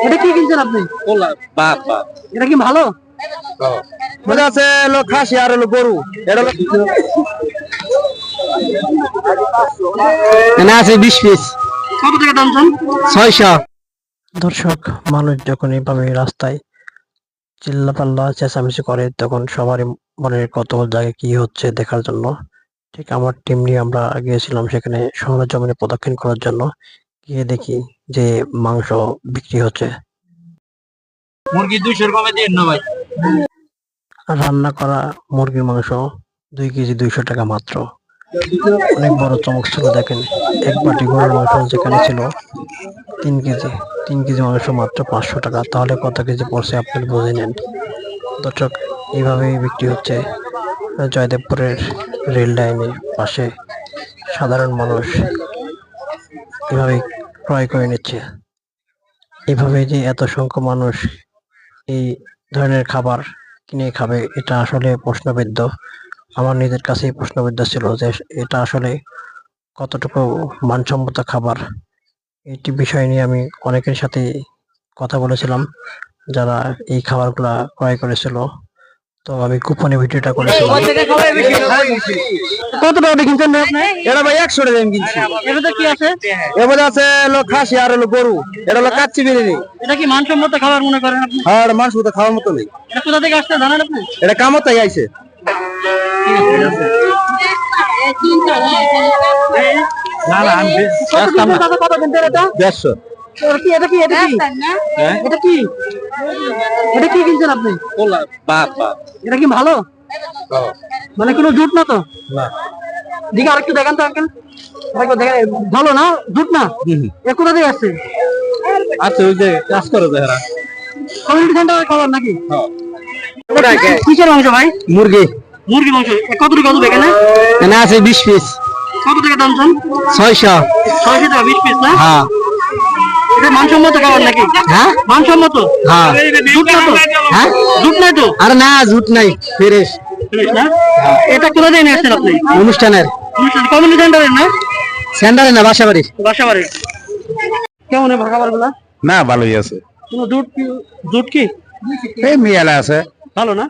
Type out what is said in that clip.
এটা কি কিনছেন আপনি? বাপ বাপ এটা কি ভালো? মনে আছে হলো খাসি আর হলো গরু। এটা হলো না আছে 20 পিস। কত টাকা দাম চান? 600। দর্শক, মানুষ যখন এইভাবে রাস্তায় চিল্লাপাল্লা চেঁচামেচি করে তখন সবারই মনের কৌতূহল জাগে কি হচ্ছে দেখার জন্য। ঠিক আমার টিম নিয়ে আমরা গিয়েছিলাম সেখানে সরেজমিনে প্রদক্ষিণ করার জন্য। গিয়ে দেখি যে মাংস বিক্রি হচ্ছে। মুরগি 200 কমে দিন না ভাই। রান্না করা মুরগির মাংস 2 কেজি 200 টাকা মাত্র। অনেক বড় চমক ছিল, দেখেন এক বাটি গরুর মাংস যেখানে ছিল 3 কেজি মাংস মাত্র 500 টাকা। তাহলে কত কেজি পড়ছে আপনারা বুঝে নেন। দর্শক, এইভাবেই বিক্রি হচ্ছে জয়দেবপুরের রেল লাইনের পাশে। সাধারণ মানুষ এভাবে ক্রয় করে নিচ্ছে। এভাবে যে এত সংখ্যক মানুষ এই ধরনের খাবার কিনে খাবে, এটা আসলে প্রশ্নবিদ্ধ। আমার নিজের কাছেই প্রশ্নবিদ্ধ ছিল যে এটা আসলে কতটুকু মানসম্মত খাবার। এটি বিষয় নিয়ে আমি অনেকের সাথে কথা বলেছিলাম যারা এই খাবারগুলা ক্রয় করেছিল। তো আমি কুপনে ভিডিওটা করেছিলাম। কত টাকা দিয়ে কিনছেন ভাই আপনি? এটা ভাই 100 টাকা আমি কিনছি। এটাতে কি আছে? এবারে আছে হলো খাসি আর হলো গরু। এটা হলো কাচ্চি বিরিয়ানি। এটা কি মানসম্মত খাবার মনে করেন আপনি? আর মাংস তো খাওয়ার মতো নেই। এটা কোথা থেকে আসছে জানেন আপনি? এটা কামত থেকে আইছে। না না আমি কত কিনছেন এটা? 150। এটা কি এটা কি এটা কি এটা কি কিনছেন আপনি? বাপ বাপ এটা কি ভালো? মানে কোনো জুট না তো? না দিকে আরেকটু দেখান তো আঙ্কেল। দেখেন ভালো না, জুট না। এ কোথা থেকে আসছে? আচ্ছা ওই যে কাজ করে যারা কমিউনিটি সেন্টারের খাবার নাকি? কিসের মাংস ভাই? মুরগি মুরগি মাংস। কতটুকু কত এখানে? না আছে 20 পিস। কত টাকা দাম চান? 600। 600 টাকা 20 পিস না? হ্যাঁ এটা মানসম্মত খাবার নাকি? হ্যাঁ মানসম্মত? হ্যাঁ জুট না তো? হ্যাঁ জুট নাই তো? আরে না ঝুট নাই ফ্রেশ না? এটা কোথা থেকে নিয়ে আসছেন আপনি? অনুষ্ঠানের কমিউনিটি সেন্টারের না? সেন্টারে না বাসাবাড়ি। বাসাবাড়ি। কেমন খাবার গুলা? না ভালোই আছে। কোনো জুট কি? এই মিয়ালা আছে ভালো না?